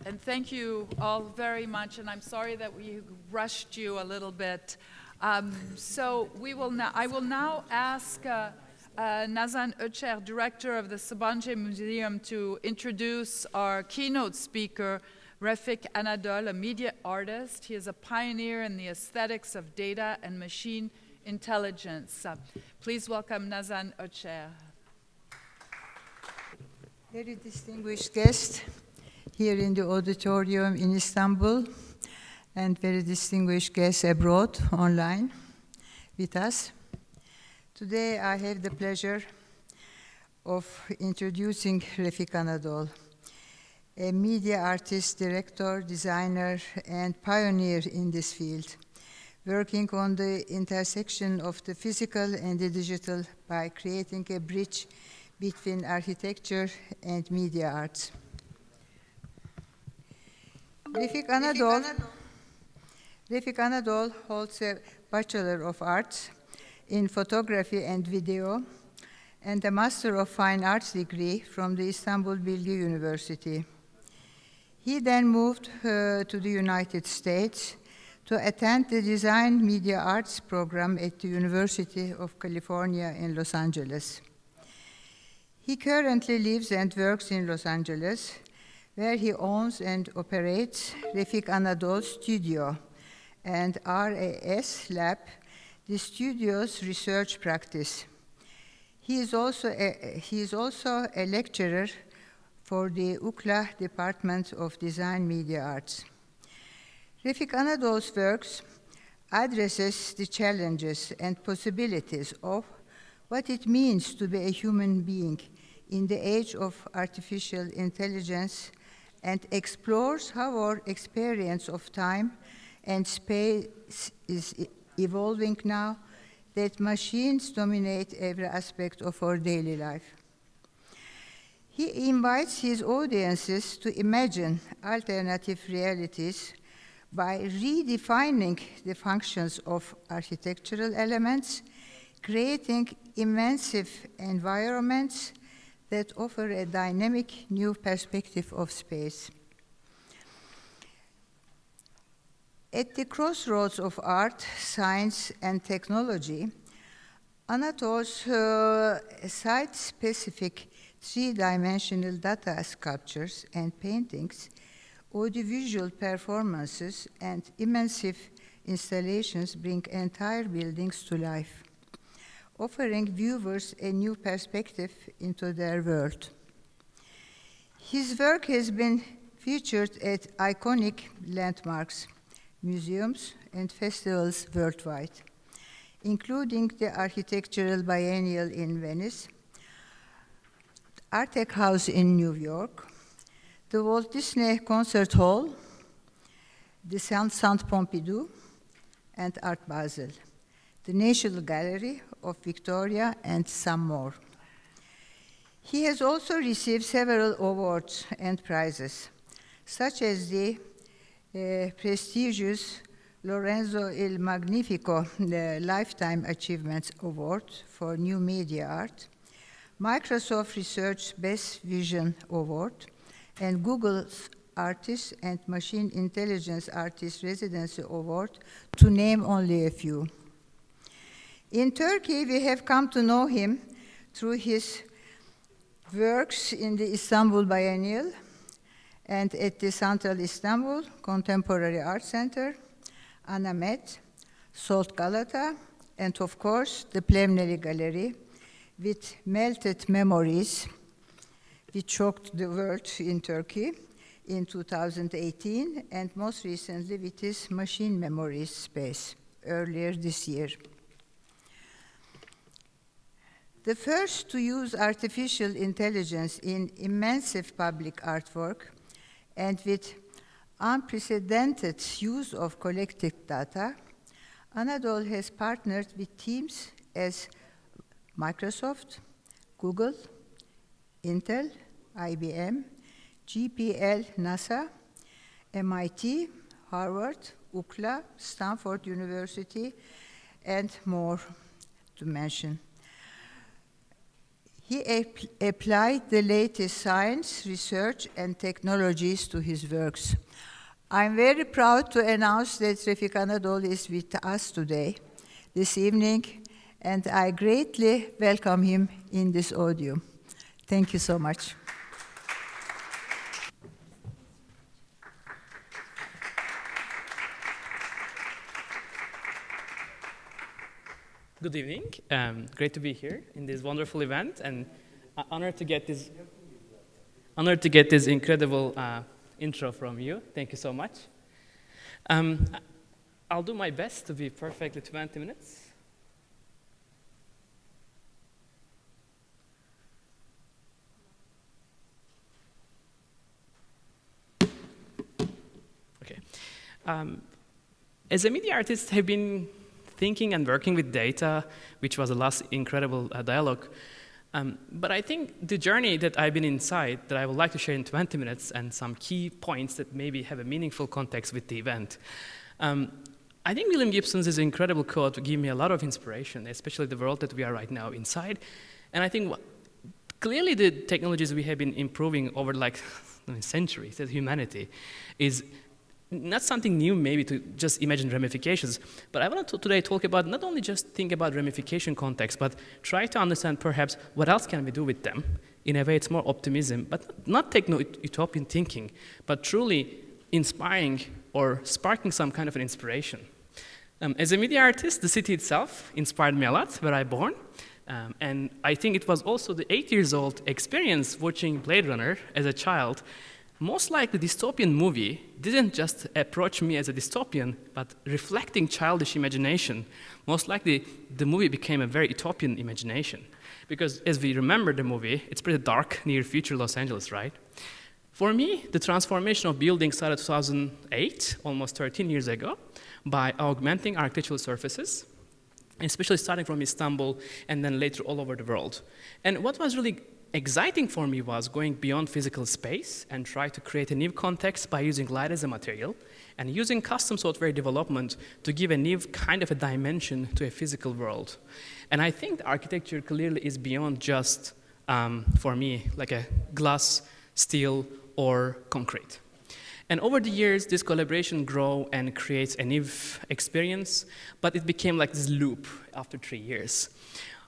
And thank you all very much, and I'm sorry that we rushed you a little bit. I will now ask Nazan Ölçer, director of the Sabancı Museum, to introduce our keynote speaker, Refik Anadol, a media artist. He is a pioneer in the aesthetics of data and machine intelligence. Please welcome Nazan Ölçer. Very distinguished guest here in the auditorium in Istanbul, and very distinguished guests abroad online with us. Today I have the pleasure of introducing Refik Anadol, a media artist, director, designer, and pioneer in this field, working on the intersection of the physical and the digital by creating a bridge between architecture and media arts. Refik Anadol holds a Bachelor of Arts in Photography and Video and a Master of Fine Arts degree from the Istanbul Bilgi University. He then moved to the United States to attend the Design Media Arts program at the University of California in Los Angeles. He currently lives and works in Los Angeles, where he owns and operates Refik Anadol Studio and RAS Lab, the studio's research practice. He is also a lecturer for the UCLA Department of Design Media Arts. Refik Anadol's works addresses the challenges and possibilities of what it means to be a human being in the age of artificial intelligence and explores how our experience of time and space is evolving now that machines dominate every aspect of our daily life. He invites his audiences to imagine alternative realities by redefining the functions of architectural elements, creating immersive environments that offer a dynamic new perspective of space. At the crossroads of art, science, and technology, Anadol's site-specific three-dimensional data sculptures and paintings, audiovisual performances, and immersive installations bring entire buildings to life, offering viewers a new perspective into their world. His work has been featured at iconic landmarks, museums, and festivals worldwide, including the Architectural Biennial in Venice, Art Tech House in New York, the Walt Disney Concert Hall, the Centre Pompidou, and Art Basel, the National Gallery of Victoria, and some more. He has also received several awards and prizes, such as the prestigious Lorenzo il Magnifico Lifetime Achievements Award for New Media Art, Microsoft Research Best Vision Award, and Google's Artist and Machine Intelligence Artist Residency Award, to name only a few. In Turkey, we have come to know him through his works in the Istanbul Biennial and at the Central Istanbul Contemporary Art Center, Anamet, Salt Galata, and of course, the Plemneli Gallery with Melted Memories, which shocked the world in Turkey in 2018, and most recently with his Machine Memories space earlier this year. The first to use artificial intelligence in immersive public artwork and with unprecedented use of collective data, Anadol has partnered with teams as Microsoft, Google, Intel, IBM, GPL, NASA, MIT, Harvard, UCLA, Stanford University, and more to mention. He applied the latest science, research, and technologies to his works. I'm very proud to announce that Refik Anadol is with us today, this evening, and I greatly welcome him in this audience. Thank you so much. Good evening. Great to be here in this wonderful event, and honored to get this incredible intro from you. Thank you so much. I'll do my best to be perfectly 20 minutes. Okay. As a media artist, I've been thinking and working with data, which was the last incredible dialogue. But I think the journey that I've been inside that I would like to share in 20 minutes and some key points that maybe have a meaningful context with the event. I think William Gibson's is an incredible quote gave me a lot of inspiration, especially the world that we are right now inside. And I think clearly the technologies we have been improving over like centuries as humanity is not something new maybe to just imagine ramifications, but I want to today talk about not only just think about ramification context, but try to understand perhaps what else can we do with them. In a way it's more optimism, but not techno-utopian thinking, but truly inspiring or sparking some kind of an inspiration. As a media artist, the city itself inspired me a lot, where I born. And I think it was also the 8 years old experience watching Blade Runner as a child. Most likely, the dystopian movie didn't just approach me as a dystopian, but reflecting childish imagination. Most likely, the movie became a very utopian imagination. Because as we remember the movie, it's pretty dark, near future Los Angeles, right? For me, the transformation of buildings started 2008, almost 13 years ago, by augmenting architectural surfaces, especially starting from Istanbul and then later all over the world. And what was really exciting for me was going beyond physical space and try to create a new context by using light as a material and using custom software development to give a new kind of a dimension to a physical world. And I think the architecture clearly is beyond just, for me, like a glass, steel, or concrete. And over the years, this collaboration grew and creates a new experience, but it became like this loop after 3 years.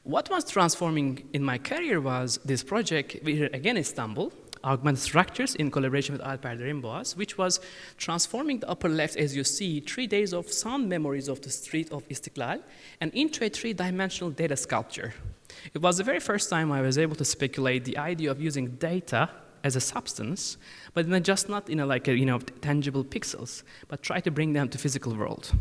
What was transforming in my career was this project, again Istanbul, Augmented Structures in collaboration with Ölçer Rimboas, which was transforming the upper left, as you see, 3 days of sound memories of the street of Istiklal and into a 3-dimensional data sculpture. It was the very first time I was able to speculate the idea of using data as a substance, but just not in tangible pixels, but try to bring them to physical world.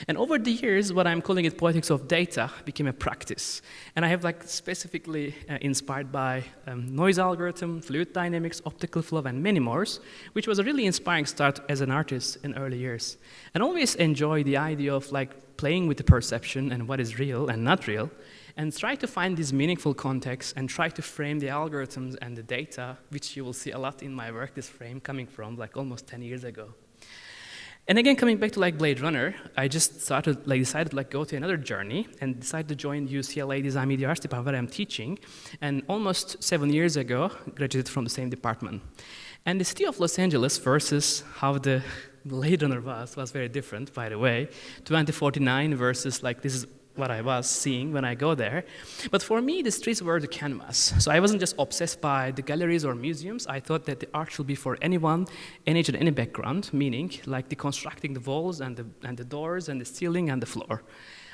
And over the years, what I'm calling it poetics of data became a practice. And I have specifically inspired by noise algorithm, fluid dynamics, optical flow, and many more, which was a really inspiring start as an artist in early years. And always enjoy the idea of playing with the perception and what is real and not real, and try to find this meaningful context and try to frame the algorithms and the data, which you will see a lot in my work, this frame coming from almost 10 years ago. And again, coming back to Blade Runner, I just decided go to another journey and decided to join UCLA Design Media Arts department where I'm teaching. And almost 7 years ago, graduated from the same department. And the city of Los Angeles versus how the Blade Runner was very different, by the way. 2049 versus this is what I was seeing when I go there. But for me, the streets were the canvas. So I wasn't just obsessed by the galleries or museums. I thought that the art should be for anyone, any age and any background, meaning deconstructing the walls and the doors and the ceiling and the floor.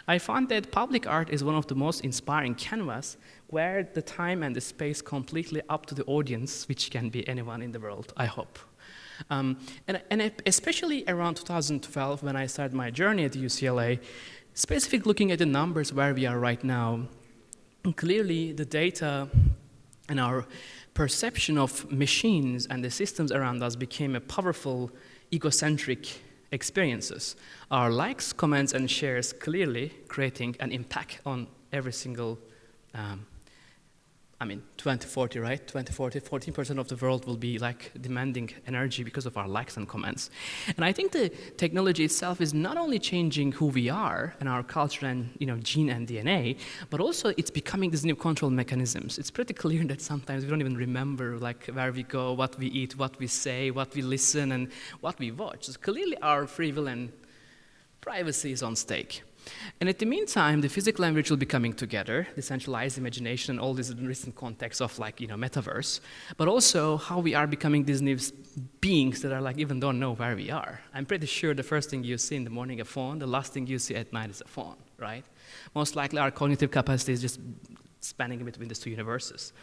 I found that public art is one of the most inspiring canvas where the time and the space completely up to the audience, which can be anyone in the world, I hope. And especially around 2012, when I started my journey at UCLA, specifically looking at the numbers where we are right now, clearly the data and our perception of machines and the systems around us became a powerful egocentric experiences. Our likes, comments, and shares clearly creating an impact on every single I mean, 2040, right? 2040, 14% of the world will be like demanding energy because of our likes and comments. And I think the technology itself is not only changing who we are and our culture and gene and DNA, but also it's becoming these new control mechanisms. It's pretty clear that sometimes we don't even remember like where we go, what we eat, what we say, what we listen, and what we watch. So clearly our free will and privacy is on stake. And in the meantime, the physical and virtual becoming together, the centralized imagination, and all this recent context of like, metaverse, but also how we are becoming these new beings that are like even don't know where we are. I'm pretty sure the first thing you see in the morning a phone, the last thing you see at night is a phone, right? Most likely our cognitive capacity is just spanning in between these two universes.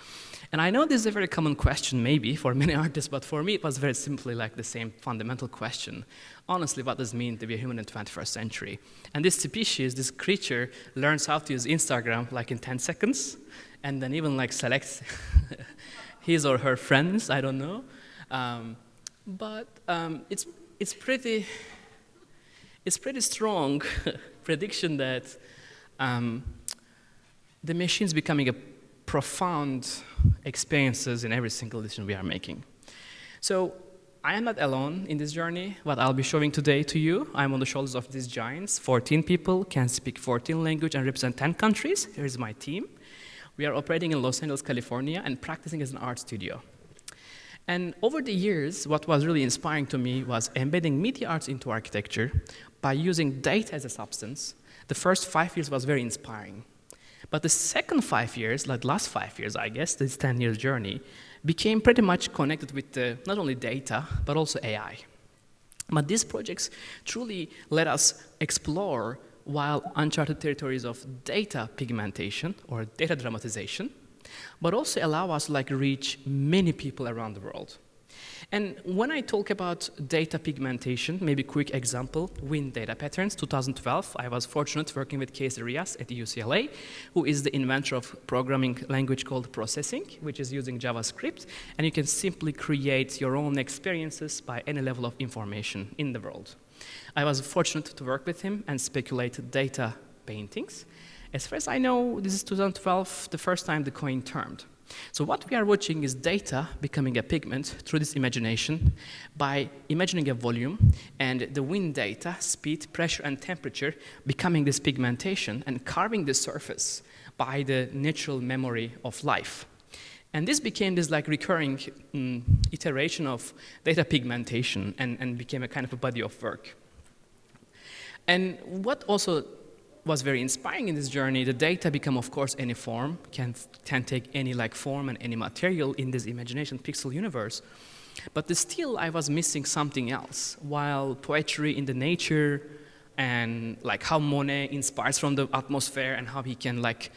And I know this is a very common question maybe for many artists, but for me it was very simply like the same fundamental question. Honestly, what does it mean to be a human in the 21st century? And this species, this creature, learns how to use Instagram like in 10 seconds, and then even like selects his or her friends, I don't know. It's pretty strong prediction that the machine's becoming a profound experiences in every single decision we are making. So I am not alone in this journey. What I'll be showing today to you, I'm on the shoulders of these giants. 14 people can speak 14 languages and represent 10 countries. Here is my team. We are operating in Los Angeles, California, and practicing as an art studio. And over the years, what was really inspiring to me was embedding media arts into architecture by using data as a substance. The first 5 years was very inspiring. But the second 5 years, like last 5 years, I guess, this 10-year journey, became pretty much connected with not only data, but also AI. But these projects truly let us explore wild, uncharted territories of data pigmentation or data dramatization, but also allow us to like reach many people around the world. And when I talk about data pigmentation, maybe quick example, wind data patterns, 2012, I was fortunate working with Casey Rias at UCLA, who is the inventor of programming language called processing, which is using JavaScript, and you can simply create your own experiences by any level of information in the world. I was fortunate to work with him and speculate data paintings. As far as I know, this is 2012, the first time the coin turned. So what we are watching is data becoming a pigment through this imagination by imagining a volume and the wind data, speed, pressure, and temperature becoming this pigmentation and carving the surface by the natural memory of life. And this became this like recurring iteration of data pigmentation and became a kind of a body of work. And what also was very inspiring in this journey, the data become, of course, any form, can take any like form and any material in this imagination pixel universe. But still, I was missing something else. While poetry in the nature and like how Monet inspires from the atmosphere and how he can like,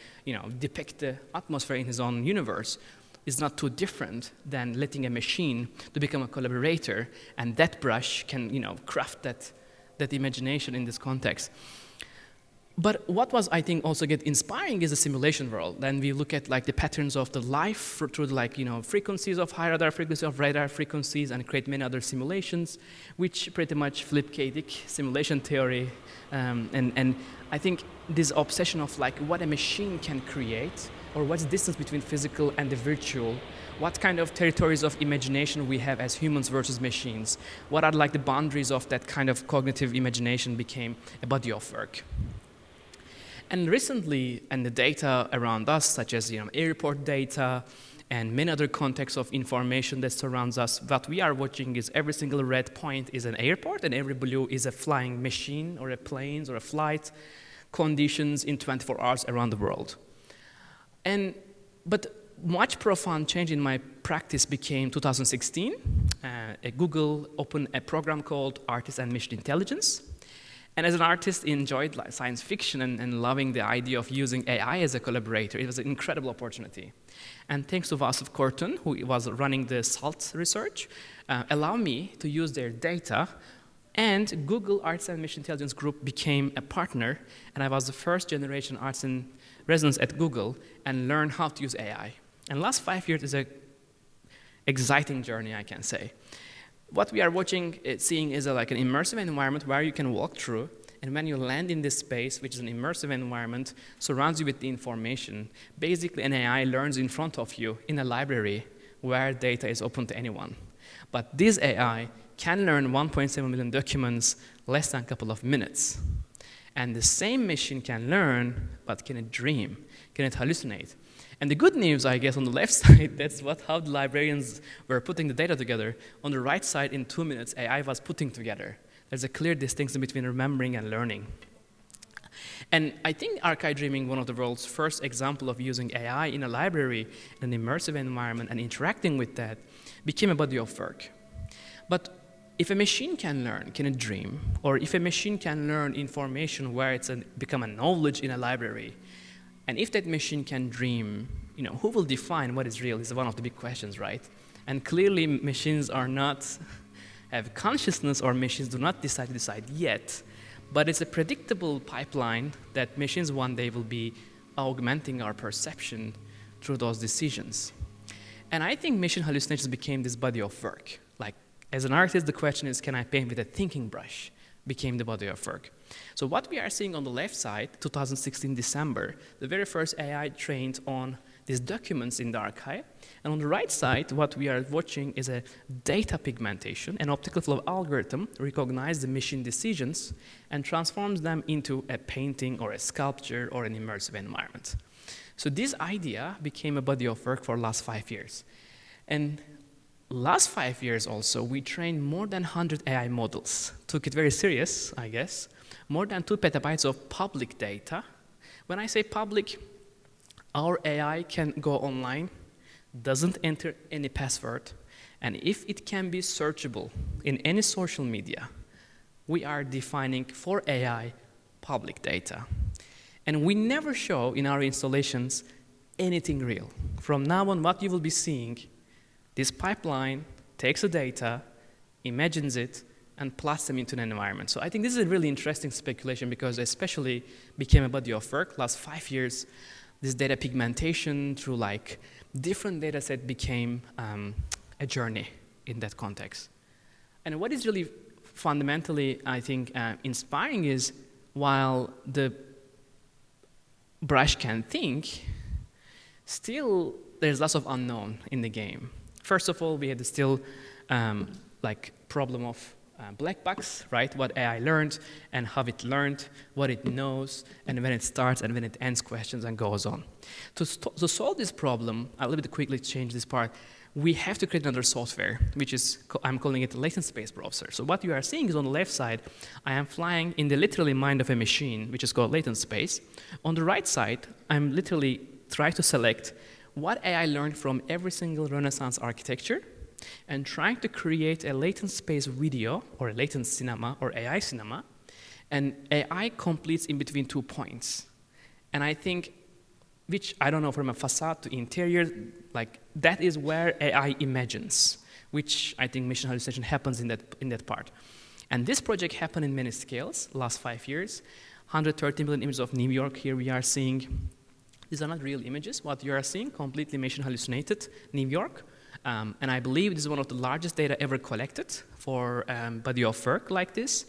depict the atmosphere in his own universe is not too different than letting a machine to become a collaborator, and that brush can, craft that imagination in this context. But what was, I think, also get inspiring is the simulation world. Then we look at like the patterns of the life through like, frequencies of high radar frequencies, of radar frequencies, and create many other simulations, which pretty much flip K-Dick simulation theory. And I think this obsession of like what a machine can create, or what's the distance between physical and the virtual, what kind of territories of imagination we have as humans versus machines, what are like the boundaries of that kind of cognitive imagination became a body of work. And recently, and the data around us, such as airport data and many other contexts of information that surrounds us, what we are watching is every single red point is an airport, and every blue is a flying machine or a plane or a flight conditions in 24 hours around the world. But much profound change in my practice became 2016. Google opened a program called Artist and Machine Intelligence. And as an artist, enjoyed science fiction and loving the idea of using AI as a collaborator. It was an incredible opportunity. And thanks to Vasif Kortun, who was running the SALT research, allowed me to use their data. And Google Arts and Machine Intelligence Group became a partner. And I was the first generation arts in residence at Google and learned how to use AI. And last 5 years is an exciting journey, I can say. What we are seeing is like an immersive environment where you can walk through And when you land in this space, which is an immersive environment, surrounds you with the information, basically an AI learns in front of you in a library where data is open to anyone. But this AI can learn 1.7 million documents less than a couple of minutes. And the same machine can learn, but can it dream? Can it hallucinate? And the good news, I guess, on the left side, that's how the librarians were putting the data together. On the right side, in 2 minutes, AI was putting together. There's a clear distinction between remembering and learning. And I think archive dreaming, one of the world's first example of using AI in a library, in an immersive environment, and interacting with that, became a body of work. But if a machine can learn, can it dream? Or if a machine can learn information where it's become a knowledge in a library, and if that machine can dream, who will define what is real is one of the big questions, right? And clearly machines have consciousness, or machines do not decide yet, but it's a predictable pipeline that machines one day will be augmenting our perception through those decisions. And I think machine hallucinations became this body of work. Like, as an artist, the question is, can I paint with a thinking brush? Became the body of work. So what we are seeing on the left side, 2016 December, the very first AI trained on these documents in the archive. And on the right side, what we are watching is a data pigmentation. An optical flow algorithm recognizes the machine decisions and transforms them into a painting or a sculpture or an immersive environment. So this idea became a body of work for the last 5 years. And last 5 years also, we trained more than 100 AI models. Took it very serious, I guess. More than 2 petabytes of public data. When I say public, our AI can go online, doesn't enter any password, and if it can be searchable in any social media, we are defining for AI public data. And we never show in our installations anything real. From now on, what you will be seeing, this pipeline takes the data, imagines it, and plots them into an environment. So I think this is a really interesting speculation because especially became a body of work last 5 years. This data pigmentation through different data set became a journey in that context. And what is really fundamentally, I think, inspiring is while the brush can think, still there's lots of unknown in the game. First of all, we had the still problem of black box, right? What AI learned and how it learned, what it knows, and when it starts and when it ends questions and goes on. To solve this problem, I'll a little bit quickly change this part. We have to create another software, which is, I'm calling it a latent space browser. So what you are seeing is on the left side, I am flying in the literally mind of a machine, which is called latent space. On the right side, I'm literally trying to select what AI learned from every single Renaissance architecture, and trying to create a latent space video, or a latent cinema, or AI cinema, and AI completes in between 2 points. And I think, which I don't know, from a facade to interior, that is where AI imagines, which I think machine hallucination happens in that part. And this project happened in many scales, last 5 years. 130 million images of New York, here we are seeing. These are not real images. What you are seeing, completely machine hallucinated New York. And I believe this is one of the largest data ever collected for body of work like this. It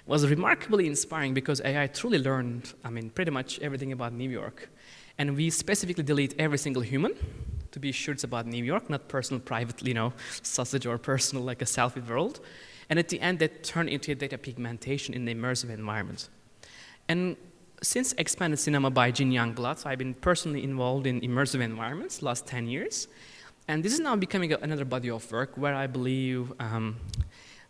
was remarkably inspiring because AI truly learned, pretty much everything about New York. And we specifically delete every single human to be sure it's about New York, not personal, private, sausage or personal, like a selfie world. And at the end, that turned into a data pigmentation in the immersive environment. And since Expanded Cinema by Jin Youngblood, I've been personally involved in immersive environments last 10 years. And this is now becoming another body of work where I believe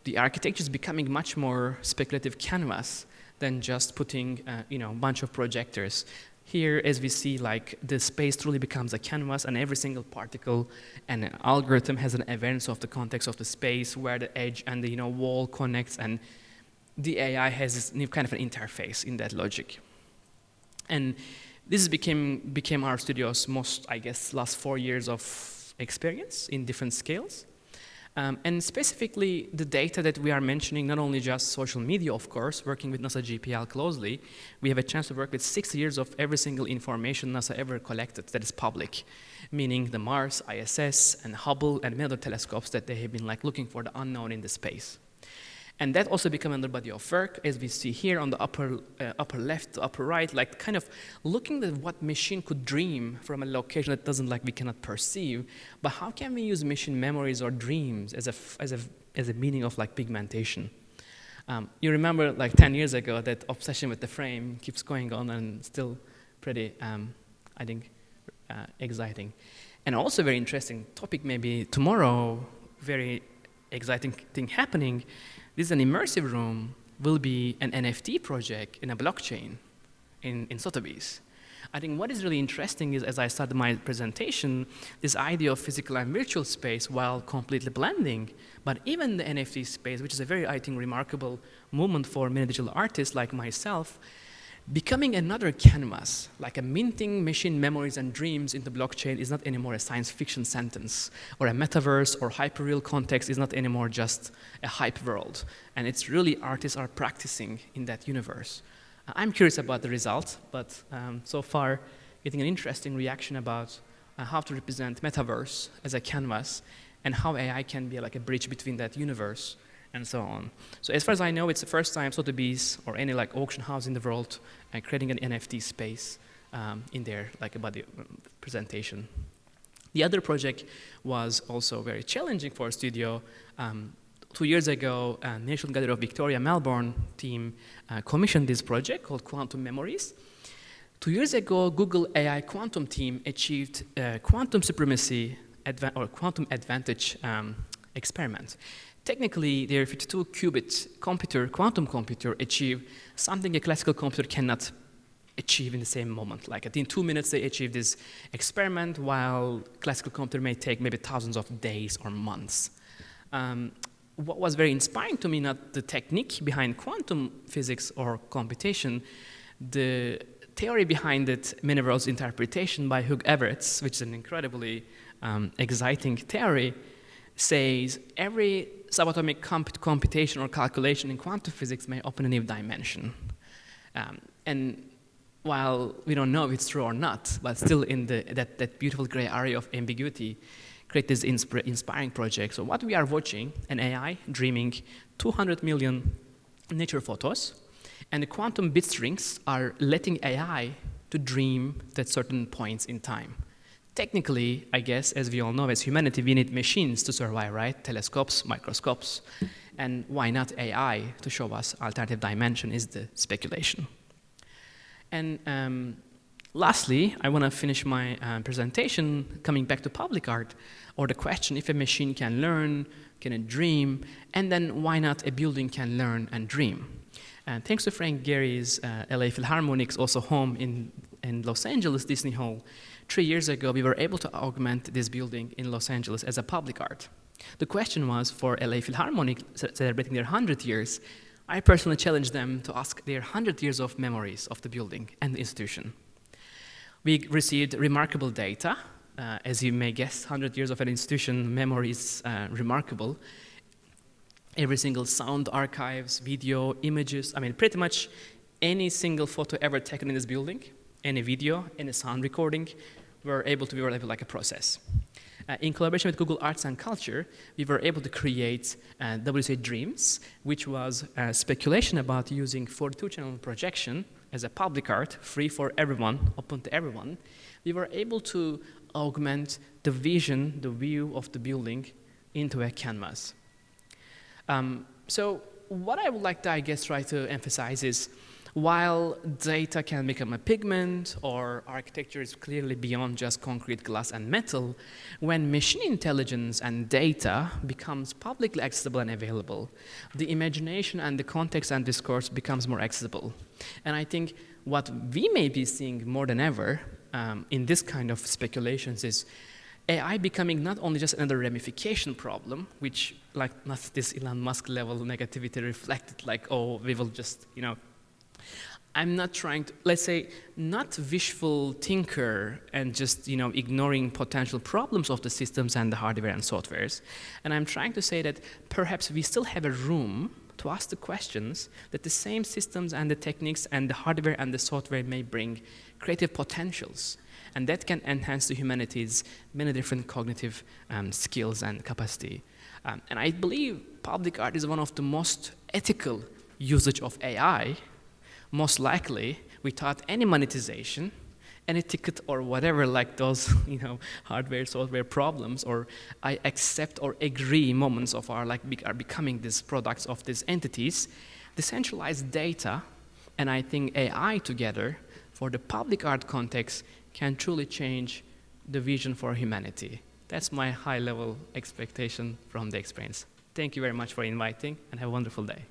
the architecture is becoming much more speculative canvas than just putting a bunch of projectors. Here, as we see, the space truly becomes a canvas, and every single particle and an algorithm has an awareness of the context of the space, where the edge and the wall connects, and the AI has this new kind of an interface in that logic. And this became our studio's most, I guess, last 4 years of experience in different scales. And specifically, the data that we are mentioning, not only just social media, of course, working with NASA GPL closely, we have a chance to work with 6 years of every single information NASA ever collected that is public, meaning the Mars, ISS, and Hubble, and many other telescopes that they have been looking for the unknown in the space. And that also became another body of work, as we see here on the upper left, upper right, like kind of looking at what machine could dream from a location that doesn't like we cannot perceive, but how can we use machine memories or dreams as a meaning of like pigmentation? You remember like 10 years ago that obsession with the frame keeps going on and still pretty, I think, exciting. And also very interesting topic maybe tomorrow, very exciting thing happening. This is an immersive room, will be an NFT project in a blockchain in Sotheby's. I think what is really interesting is, as I started my presentation, this idea of physical and virtual space while completely blending, but even the NFT space, which is a very, I think, remarkable movement for many digital artists like myself, becoming another canvas, like a minting machine memories and dreams into blockchain is not anymore a science fiction sentence, or a metaverse or hyperreal context is not anymore just a hype world. And it's really artists are practicing in that universe. I'm curious about the results, but so far getting an interesting reaction about how to represent metaverse as a canvas and how AI can be like a bridge between that universe and so on. So as far as I know, it's the first time Sotheby's or any like auction house in the world creating an NFT space in their like a body presentation. The other project was also very challenging for a studio. 2 years ago, National Gallery of Victoria, Melbourne team commissioned this project called Quantum Memories. 2 years ago, Google AI quantum team achieved quantum supremacy or quantum advantage experiment. Technically, their 52-qubit quantum computer achieved something a classical computer cannot achieve in the same moment. Like in 2 minutes, they achieved this experiment, while classical computer may take maybe thousands of days or months. What was very inspiring to me, not the technique behind quantum physics or computation, the theory behind it, many-worlds interpretation by Hugh Everett's, which is an incredibly exciting theory, says every subatomic computation or calculation in quantum physics may open a new dimension. And while we don't know if it's true or not, but still in that beautiful gray area of ambiguity, create this inspiring project. So what we are watching, an AI dreaming 200 million nature photos, and the quantum bit strings are letting AI to dream at certain points in time. Technically, I guess, as we all know, as humanity, we need machines to survive, right? Telescopes, microscopes, and why not AI to show us alternative dimension is the speculation. And lastly, I want to finish my presentation coming back to public art, or the question if a machine can learn, can it dream, and then why not a building can learn and dream. And thanks to Frank Gehry's LA Philharmonic's also home in Los Angeles, Disney Hall, 3 years ago, we were able to augment this building in Los Angeles as a public art. The question was for LA Philharmonic celebrating their 100 years, I personally challenged them to ask their 100 years of memories of the building and the institution. We received remarkable data. As you may guess, 100 years of an institution memory is remarkable. Every single sound archives, video, images, I mean, pretty much any single photo ever taken in this building, any video, any sound recording, we were able to like a process. In collaboration with Google Arts and Culture, we were able to create WCA Dreams, which was speculation about using 42-channel projection as a public art, free for everyone, open to everyone. We were able to augment the vision, the view of the building into a canvas. So what I would like to, I guess, try to emphasize is, while data can become a pigment or architecture is clearly beyond just concrete, glass, and metal, when machine intelligence and data becomes publicly accessible and available, the imagination and the context and discourse becomes more accessible. And I think what we may be seeing more than ever in this kind of speculations is AI becoming not only just another ramification problem, which like not this Elon Musk level negativity reflected like, oh, we will just, you know, I'm not trying to, let's say, not wishful thinker and just, you know, ignoring potential problems of the systems and the hardware and softwares. And I'm trying to say that perhaps we still have a room to ask the questions that the same systems and the techniques and the hardware and the software may bring creative potentials. And that can enhance the humanity's many different cognitive skills and capacity. And I believe public art is one of the most ethical usage of AI, most likely without any monetization, any ticket or whatever, like those hardware, software problems, or I accept or agree moments of our are becoming these products of these entities. Decentralized data and I think AI together for the public art context can truly change the vision for humanity. That's my high-level expectation from the experience. Thank you very much for inviting, and have a wonderful day.